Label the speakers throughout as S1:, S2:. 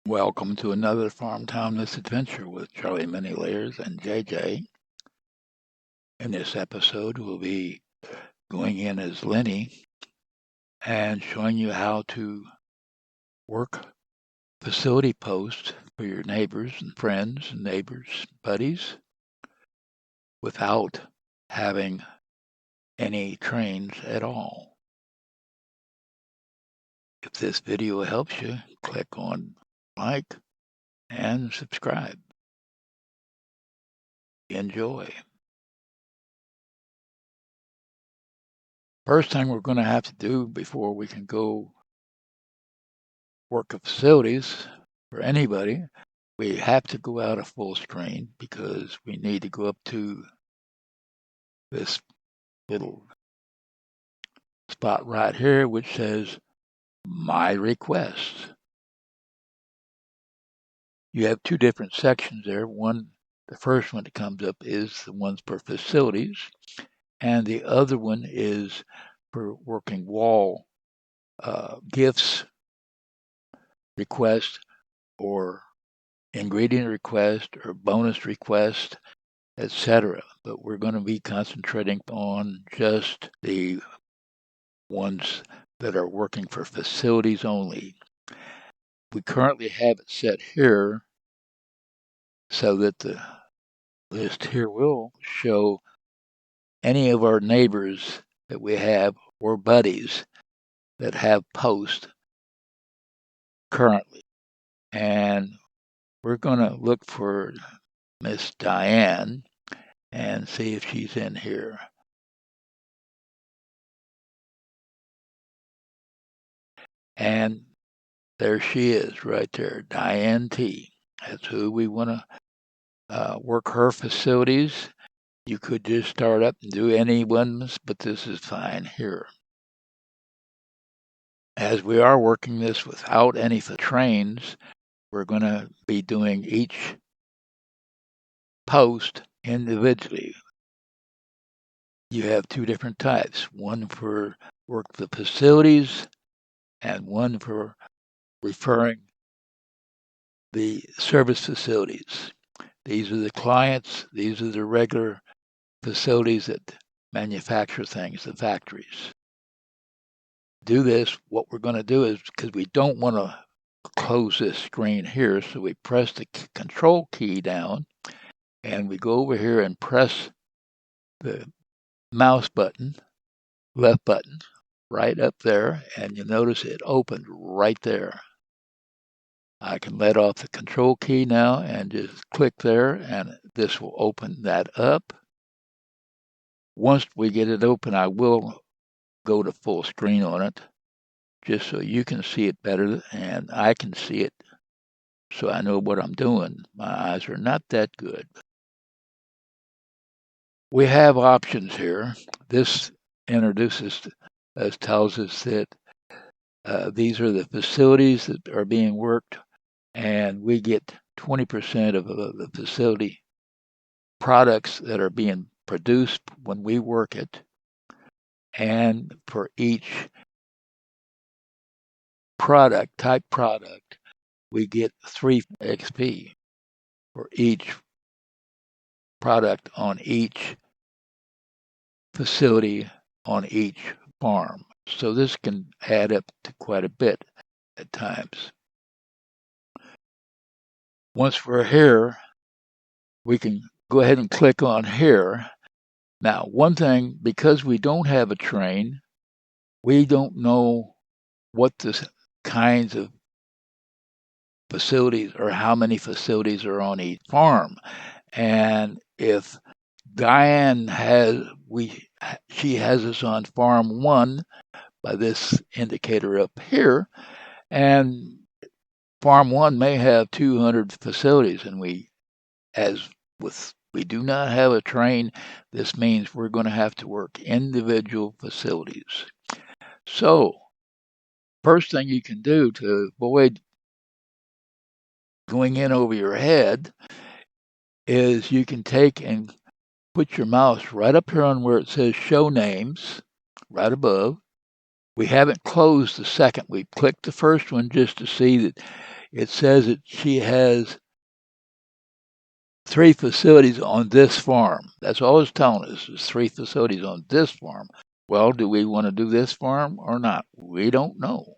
S1: Welcome to another Farm Town Misadventure with Charlie Many Layers and JJ. In this episode, we'll be going in as Lenny and showing you how to work facility posts for your neighbors and friends and neighbors, buddies, without having any trains at all. If this video helps you, click on like and subscribe. Enjoy. First thing we're going to have to do before we can go work of facilities for anybody, we have to go out of full screen because we need to go up to this little spot right here which says My Requests. You have two different sections there. The first one that comes up is the ones for facilities, and the other one is for working wall gifts, request, or ingredient request, or bonus request, etc. But we're going to be concentrating on just the ones that are working for facilities only. We currently have it set here so that the list here will show any of our neighbors that we have or buddies that have posts currently. And we're going to look for Miss Diane and see if she's in here. And there she is right there, Diane T. That's who we want to work her facilities. You could just start up and do any ones, but this is fine here. As we are working this without any trains, we're going to be doing each post individually. You have two different types, one for work the facilities and one for referring the service facilities. These are the clients, these are the regular facilities that manufacture things, the factories. Do this, what we're going to do is, because we don't want to close this screen here, so we press the control key down and we go over here and press the mouse button, left button, right up there, and you notice it opened right there. I can let off the control key now and just click there, and this will open that up. Once we get it open, I will go to full screen on it, just so you can see it better and I can see it, so I know what I'm doing. My eyes are not that good. We have options here. This introduces us, tells us that these are the facilities that are being worked, and we get 20% of the facility products that are being produced when we work it. And for each type product, we get 3 XP for each product on each facility on each farm. So this can add up to quite a bit at times. Once we're here, we can go ahead and click on here. Now, one thing, because we don't have a train, we don't know what the kinds of facilities or how many facilities are on each farm. And if Diane she has us on farm 1 by this indicator up here, and farm 1 may have 200 facilities, and we do not have a train. This means we're going to have to work individual facilities. So, first thing you can do to avoid going in over your head is you can take and put your mouse right up here on where it says show names, right above, We haven't closed the second. We clicked the first one just to see that it says that she has 3 facilities on this farm. That's all it's telling us is 3 facilities on this farm. Well, do we want to do this farm or not? We don't know.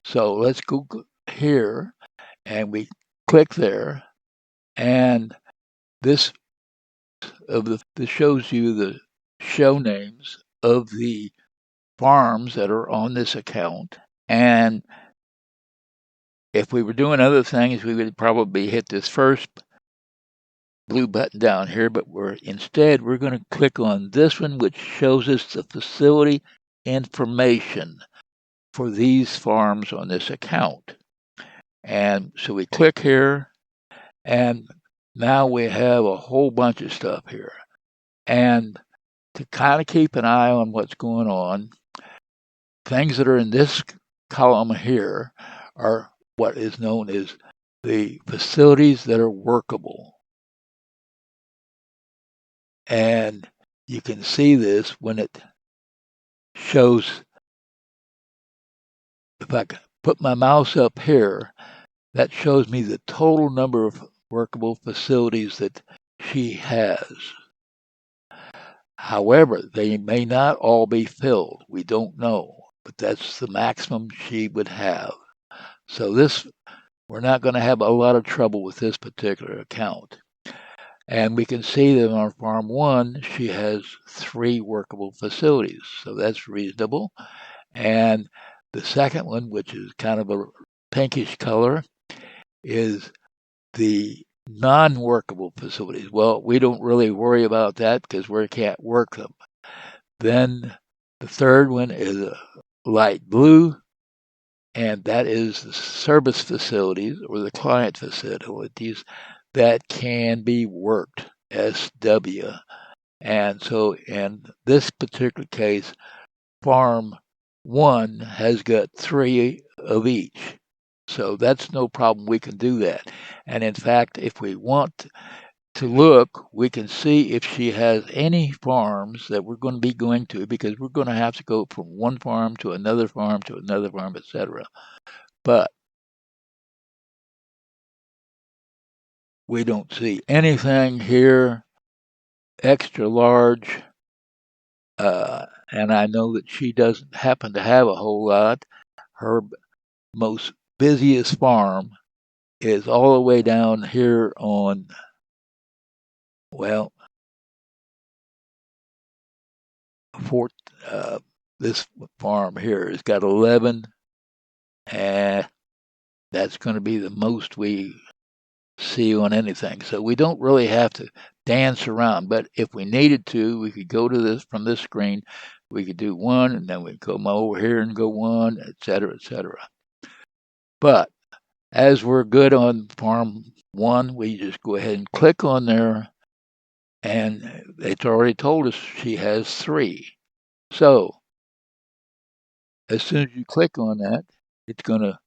S1: So let's go here and we click there, and this shows you the show names of the farms that are on this account. And if we were doing other things, we would probably hit this first blue button down here, but we're going to click on this one, which shows us the facility information for these farms on this account. And so we click here, and now we have a whole bunch of stuff here. And to kind of keep an eye on what's going on, things that are in this column here are what is known as the facilities that are workable. And you can see this when it shows, if I put my mouse up here, that shows me the total number of workable facilities that she has. However, they may not all be filled. We don't know, but that's the maximum she would have. So we're not going to have a lot of trouble with this particular account. And we can see that on farm 1, she has 3 workable facilities. So that's reasonable. And the second one, which is kind of a pinkish color, is the non-workable facilities. Well, we don't really worry about that because we can't work them. Then the third one is a light blue, and that is the service facilities or the client facilities that can be worked, SW. And so in this particular case, farm 1 has got 3 of each. So that's no problem. We can do that. And in fact, if we want to look, we can see if she has any farms that we're going to be going to, because we're going to have to go from one farm to another farm to another farm, etc. But we don't see anything here extra large. And I know that she doesn't happen to have a whole lot. Her most busiest farm is all the way down here on, well, this farm here has got 11, and that's going to be the most we see on anything. So we don't really have to dance around, but if we needed to, we could go to this from this screen. We could do 1, and then we come over here and go 1, etc., etc. But as we're good on farm 1, we just go ahead and click on there, and it's already told us she has 3. So as soon as you click on that, it's going to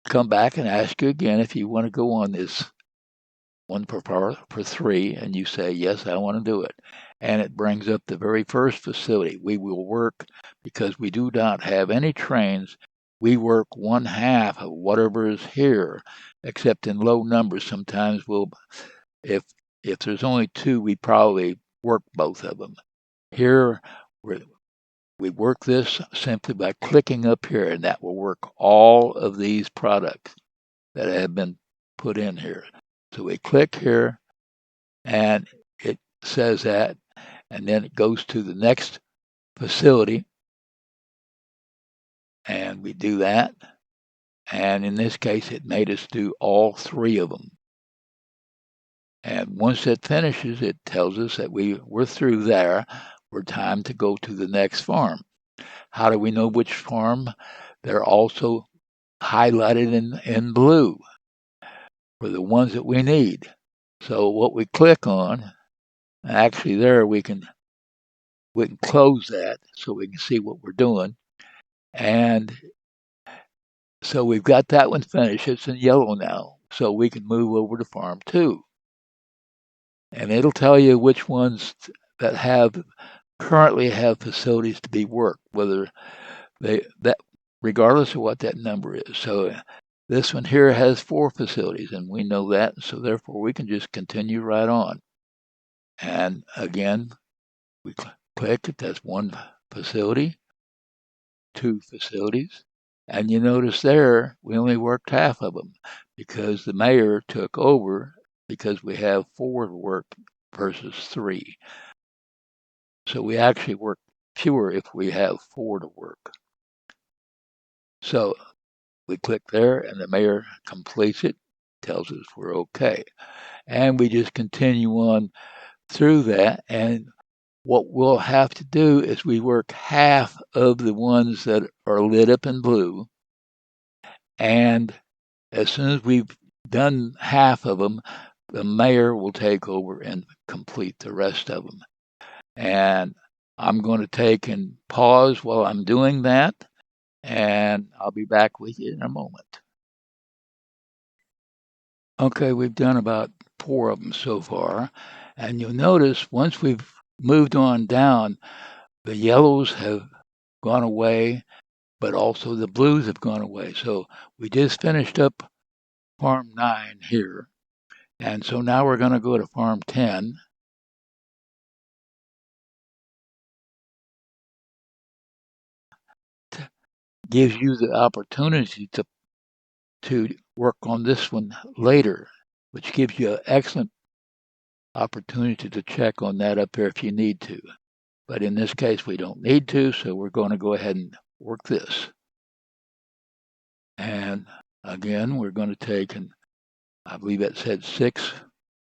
S1: come back and ask you again if you want to go on this 1 for 3, and you say, yes, I want to do it. And it brings up the very first facility. We will work, because we do not have any trains, we work 1/2 of whatever is here, except in low numbers. Sometimes if there's only 2, we probably work both of them. Here, we work this simply by clicking up here, and that will work all of these products that have been put in here. So we click here, and it says that, and then it goes to the next facility, and we do that. And in this case, it made us do all 3 of them. And once it finishes, it tells us that we're through there. We're time to go to the next farm. How do we know which farm? They're also highlighted in blue for the ones that we need. So what we click on, actually there we can close that so we can see what we're doing. And so we've got that one finished. It's in yellow now. So we can move over to farm 2. And it'll tell you which ones that currently have facilities to be worked, whether that regardless of what that number is. So this one here has 4 facilities, and we know that, so therefore we can just continue right on. And again, we click it. That's 1 facility, 2 facilities, and you notice there we only worked half of them because the mayor took over because we have 4 to work versus 3. So we actually work fewer if we have 4 to work. So we click there and the mayor completes it, tells us we're okay. And we just continue on through that. And what we'll have to do is we work half of the ones that are lit up in blue. And as soon as we've done half of them, the mayor will take over and complete the rest of them. And I'm going to take and pause while I'm doing that, and I'll be back with you in a moment. Okay, we've done about 4 of them so far, and you'll notice once we've moved on down, the yellows have gone away, but also the blues have gone away. So we just finished up Farm 9 here, and so now we're going to go to Farm 10. Gives you the opportunity to work on this one later, which gives you an excellent opportunity to check on that up there if you need to. But in this case, we don't need to, so we're going to go ahead and work this. And again, we're going to take, and I believe it said 6,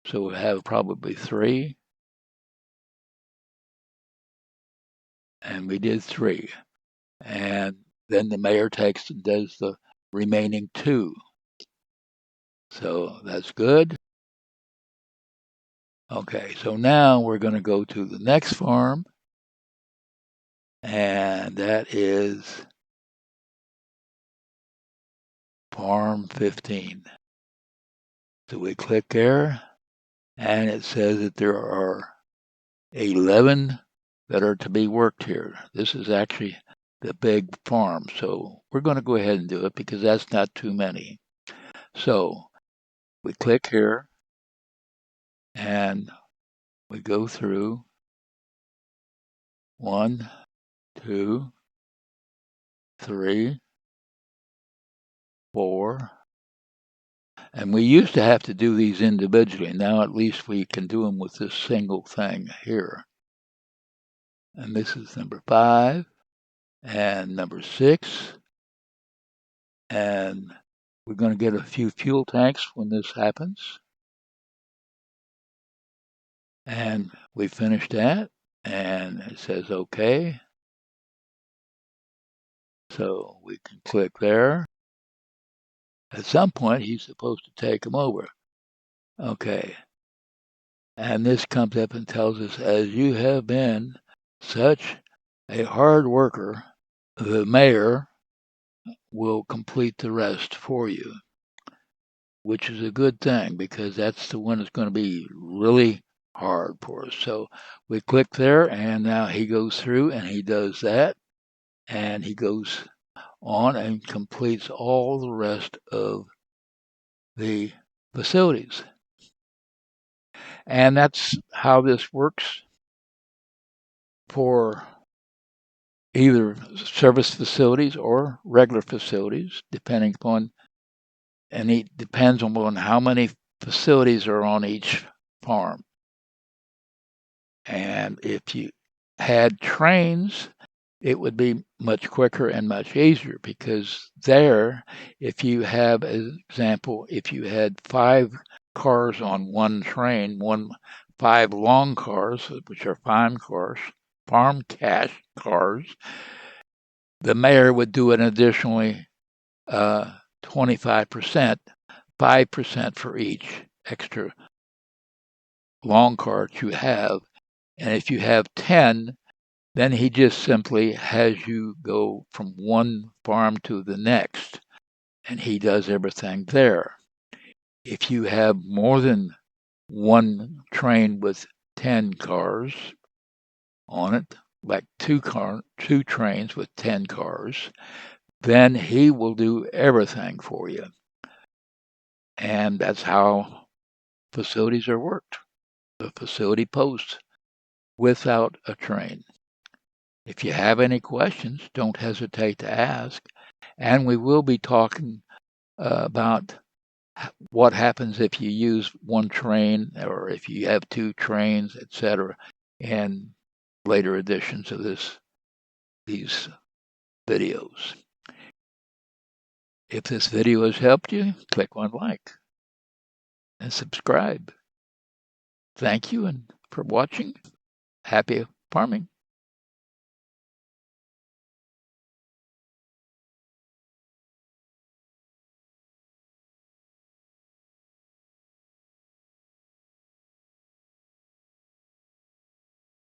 S1: so we'll have probably 3. And we did 3. And then the mayor takes and does the remaining 2. So that's good. Okay, so now we're going to go to the next farm, and that is Farm 15. So we click there, and it says that there are 11 that are to be worked here. This is actually the big farm, so we're going to go ahead and do it because that's not too many. So we click here, and we go through 1, 2, 3, 4. And we used to have to do these individually. Now at least we can do them with this single thing here. And this is number 5 and number 6. And we're going to get a few fuel tanks when this happens. And we finished that. And it says OK. So we can click there. At some point, he's supposed to take them over. Okay. And this comes up and tells us, as you have been such a hard worker, the mayor will complete the rest for you, which is a good thing because that's the one that's going to be really hard for us. So we click there, and now he goes through and he does that, and he goes on and completes all the rest of the facilities. And that's how this works for either service facilities or regular facilities, depending upon, and it depends on how many facilities are on each farm. And if you had trains, it would be much quicker and much easier because there, if you have, as example, if you had 5 cars on one train, 5 long cars, which are farm cash cars, the mayor would do an additionally 25%, 5% for each extra long cart you have. And if you have 10, then he just simply has you go from one farm to the next, and he does everything there. If you have more than one train with 10 cars on it, like two trains with 10 cars, then he will do everything for you. And that's how facilities are worked. The facility post without a train. If you have any questions, don't hesitate to ask. And we will be talking about what happens if you use one train or if you have two trains, etc., in later editions of these videos. If this video has helped you, click on like and subscribe. Thank you and for watching. Happy farming.